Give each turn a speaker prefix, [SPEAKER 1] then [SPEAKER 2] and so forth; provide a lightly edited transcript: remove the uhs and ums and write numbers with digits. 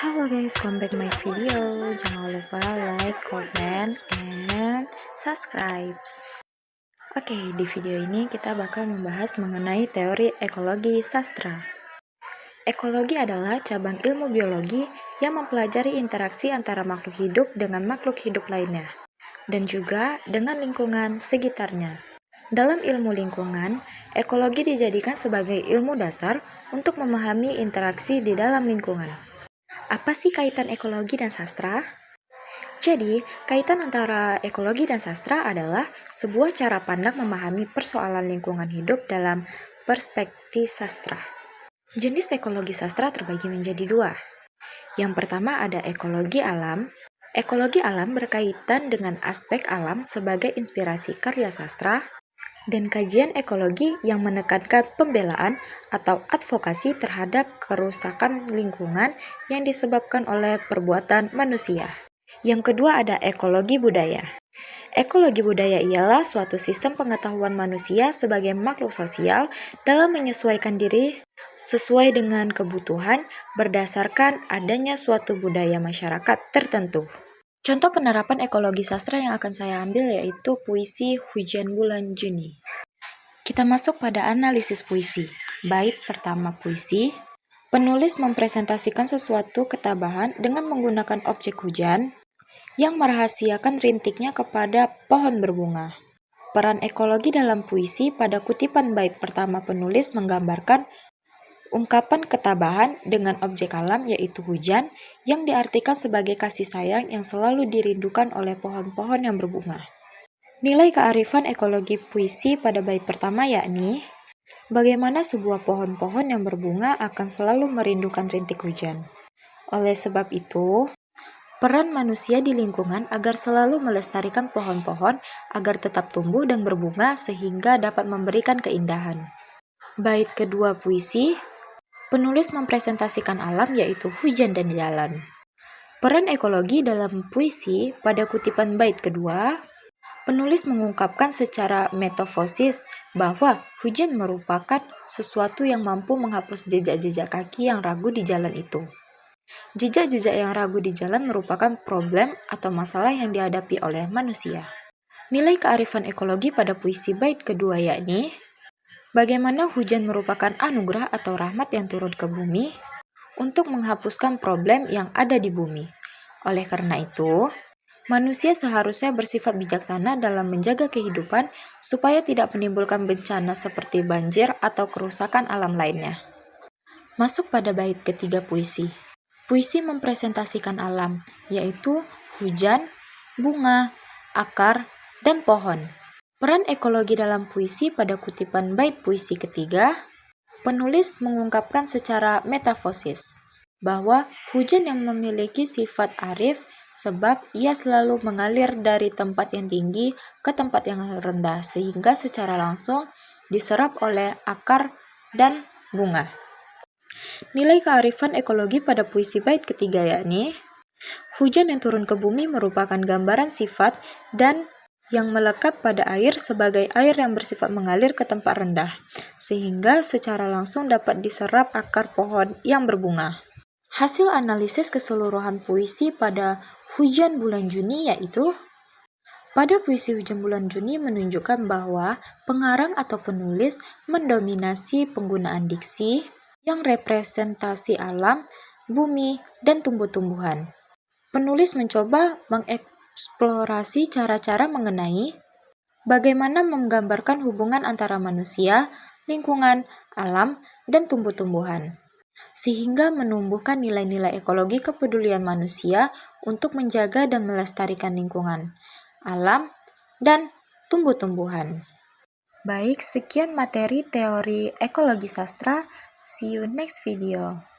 [SPEAKER 1] Halo guys, come back my video. Jangan lupa like, comment, and subscribe. Oke, di video ini kita bakal membahas mengenai teori ekologi sastra. Ekologi adalah cabang ilmu biologi yang mempelajari interaksi antara makhluk hidup dengan makhluk hidup lainnya, dan juga dengan lingkungan sekitarnya. Dalam ilmu lingkungan, ekologi dijadikan sebagai ilmu dasar untuk memahami interaksi di dalam lingkungan. Apa sih kaitan ekologi dan sastra? Jadi, kaitan antara ekologi dan sastra adalah sebuah cara pandang memahami persoalan lingkungan hidup dalam perspektif sastra. Jenis ekologi sastra terbagi menjadi dua. Yang pertama ada ekologi alam. Ekologi alam berkaitan dengan aspek alam sebagai inspirasi karya sastra, dan kajian ekologi yang menekankan pembelaan atau advokasi terhadap kerusakan lingkungan yang disebabkan oleh perbuatan manusia. Yang kedua ada ekologi budaya. Ekologi budaya ialah suatu sistem pengetahuan manusia sebagai makhluk sosial dalam menyesuaikan diri sesuai dengan kebutuhan berdasarkan adanya suatu budaya masyarakat tertentu. Contoh penerapan ekologi sastra yang akan saya ambil yaitu puisi Hujan Bulan Juni. Kita masuk pada analisis puisi. Bait pertama puisi, penulis mempresentasikan sesuatu ketabahan dengan menggunakan objek hujan yang merahasiakan rintiknya kepada pohon berbunga. Peran ekologi dalam puisi pada kutipan bait pertama penulis menggambarkan ungkapan ketabahan dengan objek alam yaitu hujan yang diartikan sebagai kasih sayang yang selalu dirindukan oleh pohon-pohon yang berbunga. Nilai kearifan ekologi puisi pada bait pertama yakni bagaimana sebuah pohon-pohon yang berbunga akan selalu merindukan rintik hujan. Oleh sebab itu, peran manusia di lingkungan agar selalu melestarikan pohon-pohon agar tetap tumbuh dan berbunga sehingga dapat memberikan keindahan. Bait kedua puisi, penulis mempresentasikan alam yaitu hujan dan jalan. Peran ekologi dalam puisi pada kutipan bait kedua, penulis mengungkapkan secara metafosis bahwa hujan merupakan sesuatu yang mampu menghapus jejak-jejak kaki yang ragu di jalan itu. Jejak-jejak yang ragu di jalan merupakan problem atau masalah yang dihadapi oleh manusia. Nilai kearifan ekologi pada puisi bait kedua yakni bagaimana hujan merupakan anugerah atau rahmat yang turun ke bumi untuk menghapuskan problem yang ada di bumi. Oleh karena itu, manusia seharusnya bersifat bijaksana dalam menjaga kehidupan supaya tidak menimbulkan bencana seperti banjir atau kerusakan alam lainnya. Masuk pada bait ketiga puisi. Puisi mempresentasikan alam, yaitu hujan, bunga, akar, dan pohon. Peran ekologi dalam puisi pada kutipan bait puisi ketiga, penulis mengungkapkan secara metafosis bahwa hujan yang memiliki sifat arif sebab ia selalu mengalir dari tempat yang tinggi ke tempat yang rendah sehingga secara langsung diserap oleh akar dan bunga. Nilai kearifan ekologi pada puisi bait ketiga yakni hujan yang turun ke bumi merupakan gambaran sifat dan yang melekat pada air sebagai air yang bersifat mengalir ke tempat rendah, sehingga secara langsung dapat diserap akar pohon yang berbunga. Hasil analisis keseluruhan puisi pada Hujan Bulan Juni yaitu pada puisi Hujan Bulan Juni menunjukkan bahwa pengarang atau penulis mendominasi penggunaan diksi yang representasi alam, bumi, dan tumbuh-tumbuhan. Penulis mencoba mengeksplorasi cara-cara mengenai bagaimana menggambarkan hubungan antara manusia, lingkungan, alam, dan tumbuh-tumbuhan, sehingga menumbuhkan nilai-nilai ekologi kepedulian manusia untuk menjaga dan melestarikan lingkungan, alam, dan tumbuh-tumbuhan. Baik, sekian materi teori ekologi sastra. See you next video.